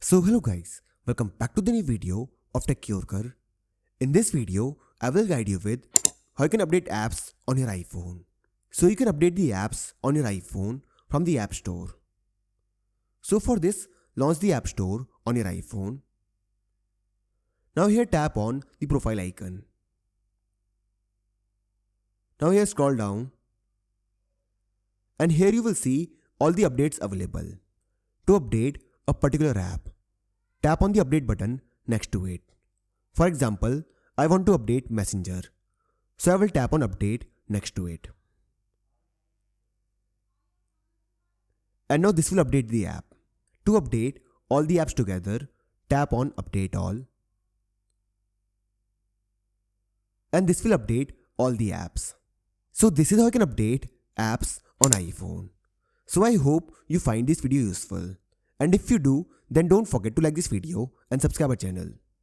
So hello guys, welcome back to the new video of Tech Cure. In this video, I will guide you with how you can update apps on your iPhone. So you can update the apps on your iPhone from the App Store. So for this, launch the App Store on your iPhone. Now here tap on the profile icon. Now here scroll down and here you will see all the updates available. To update a particular app, tap on the update button next to it. For example, I want to update Messenger, so I will tap on update next to it. And now this will update the app. To update all the apps together, tap on update all. And this will update all the apps. So this is how you can update apps on iPhone. So I hope you find this video useful. And if you do, then don't forget to like this video and subscribe our channel.